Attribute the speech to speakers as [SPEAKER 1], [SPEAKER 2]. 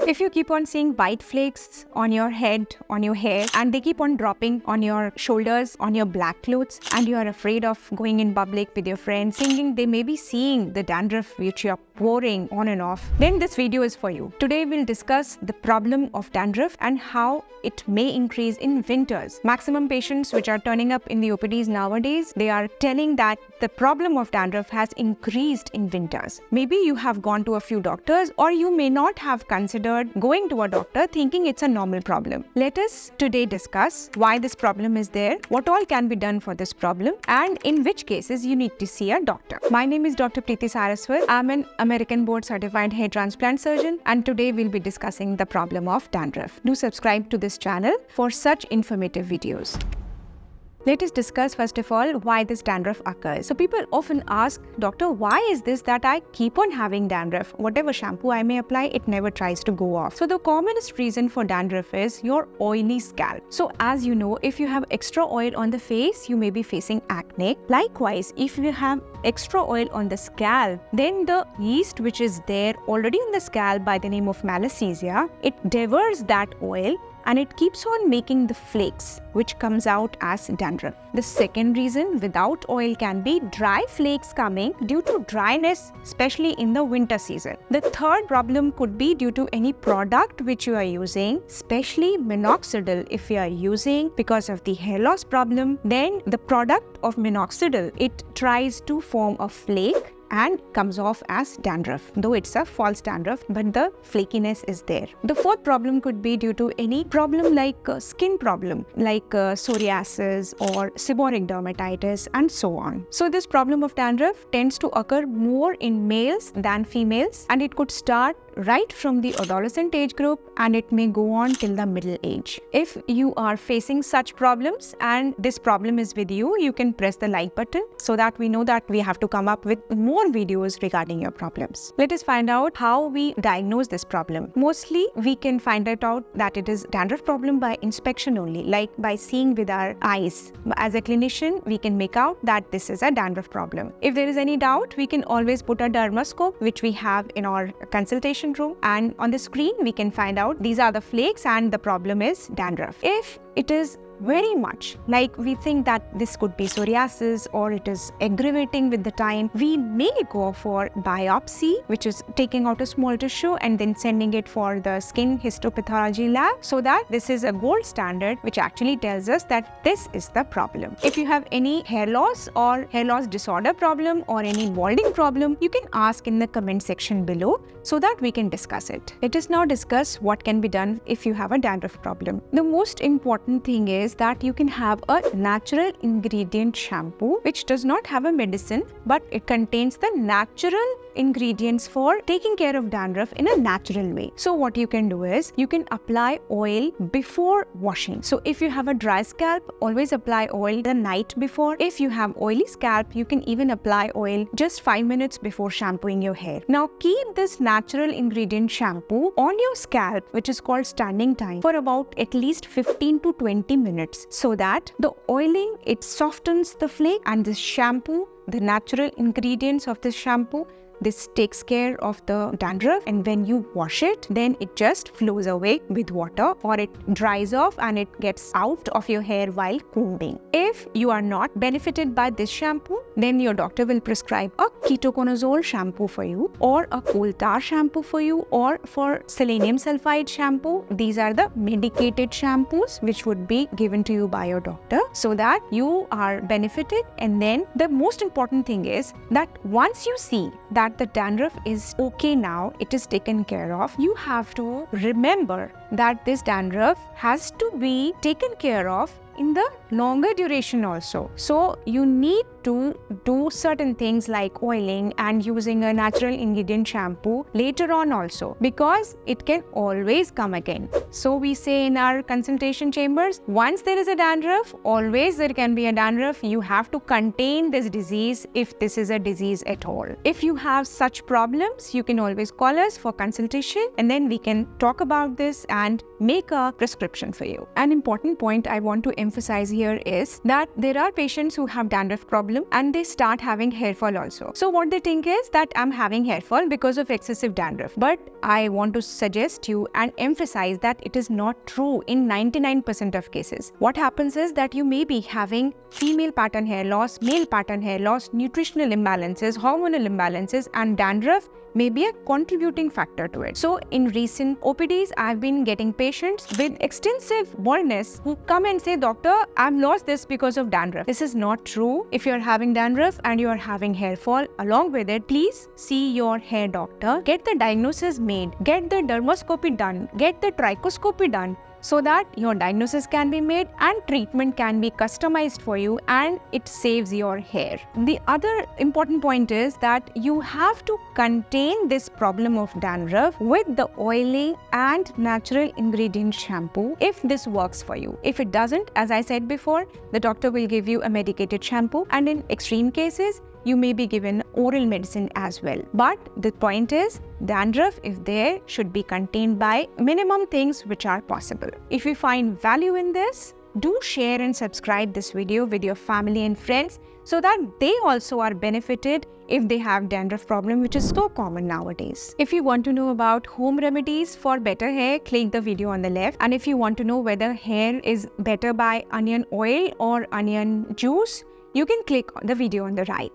[SPEAKER 1] If you keep on seeing white flakes on your head, on your hair, and they keep on dropping on your shoulders, on your black clothes, and you are afraid of going in public with your friends, thinking they may be seeing the dandruff which you are pouring on and off, then this video is for you. Today we'll discuss the problem of dandruff and how it may increase in winters. Maximum patients which are turning up in the OPDs nowadays, they are telling that the problem of dandruff has increased in winters. Maybe you have gone to a few doctors, or you may not have considered going to a doctor thinking it's a normal problem. Let us today discuss why this problem is there, what all can be done for this problem, and in which cases you need to see a doctor. My name is Dr. Preeti Saraswat. I'm an American board certified hair transplant surgeon, and today we'll be discussing the problem of dandruff. Do subscribe to this channel for such informative videos. Let us discuss first of all why this dandruff occurs. So people often ask, doctor, why is this that I keep on having dandruff? Whatever shampoo I may apply, it never tries to go off. So the commonest reason for dandruff is your oily scalp. So as you know, if you have extra oil on the face, you may be facing acne. Likewise, if you have extra oil on the scalp, then the yeast which is there already on the scalp by the name of Malassezia, it devours that oil and it keeps on making the flakes which comes out as dandruff. The second reason without oil can be dry flakes coming due to dryness, especially in the winter season. The third problem could be due to any product which you are using, especially minoxidil. If you are using because of the hair loss problem, then the product of minoxidil, it tries to form a flake and comes off as dandruff, though it's a false dandruff, but the flakiness is there. The fourth problem could be due to any problem like skin problem, like psoriasis or seborrheic dermatitis and so on. So this problem of dandruff tends to occur more in males than females, and it could start right from the adolescent age group and it may go on till the middle age. If you are facing such problems and this problem is with you, you can press the like button so that we know that we have to come up with more videos regarding your problems. Let us find out how we diagnose this problem. Mostly we can find it out that it is dandruff problem by inspection only, like by seeing with our eyes. As a clinician, we can make out that this is a dandruff problem. If there is any doubt, we can always put a dermoscope which we have in our consultation room, and on the screen we can find out these are the flakes and the problem is dandruff. If it is very much like we think that this could be psoriasis or it is aggravating with the time, we may go for biopsy, which is taking out a small tissue and then sending it for the skin histopathology lab, so that this is a gold standard which actually tells us that this is the problem. If you have any hair loss or hair loss disorder problem or any balding problem, you can ask in the comment section below so that we can discuss it. Let us now discuss what can be done if you have a dandruff problem. The most important thing is that you can have a natural ingredient shampoo which does not have a medicine, but it contains the natural ingredients for taking care of dandruff in a natural way. So what you can do is you can apply oil before washing. So if you have a dry scalp, always apply oil the night before. If you have oily scalp, you can even apply oil just 5 minutes before shampooing your hair. Now keep this natural ingredient shampoo on your scalp, which is called standing time, for about at least 15 to 20 minutes, so that the oiling, it softens the flake, and this shampoo, the natural ingredients of this shampoo, this takes care of the dandruff, and when you wash it, then it just flows away with water, or it dries off and it gets out of your hair while combing. If you are not benefited by this shampoo, then your doctor will prescribe a ketoconazole shampoo for you, or a coal tar shampoo for you, or for selenium sulfide shampoo. These are the medicated shampoos which would be given to you by your doctor, so that you are benefited. And then the most important thing is that once you see that the dandruff is okay now, it is taken care of, you have to remember that this dandruff has to be taken care of in the longer duration also. So you need to do certain things like oiling and using a natural ingredient shampoo later on also, because it can always come again. So we say in our consultation chambers, once there is a dandruff, always there can be a dandruff. You have to contain this disease if this is a disease at all. If you have such problems, you can always call us for consultation, and then we can talk about this and make a prescription for you. An important point I want to emphasize here is that there are patients who have dandruff problem and they start having hair fall also. So what they think is that I'm having hair fall because of excessive dandruff. But I want to suggest you and emphasize that it is not true in 99% of cases. What happens is that you may be having female pattern hair loss, male pattern hair loss, nutritional imbalances, hormonal imbalances, and dandruff may be a contributing factor to it. So in recent OPDs, I've been getting patients with extensive baldness who come and say, doctor, I've lost this because of dandruff. This is not true. If you're having dandruff and you're having hair fall along with it, please see your hair doctor, get the diagnosis made, get the dermoscopy done, get the trichoscopy done, so that your diagnosis can be made and treatment can be customized for you and it saves your hair. The other important point is that you have to contain this problem of dandruff with the oily and natural ingredient shampoo if this works for you. If it doesn't, as I said before, the doctor will give you a medicated shampoo, and in extreme cases, you may be given oral medicine as well. But the point is, dandruff, if there, should be contained by minimum things which are possible. If you find value in this, do share and subscribe this video with your family and friends so that they also are benefited if they have dandruff problem, which is so common nowadays. If you want to know about home remedies for better hair, click the video on the left. And if you want to know whether hair is better by onion oil or onion juice, you can click on the video on the right.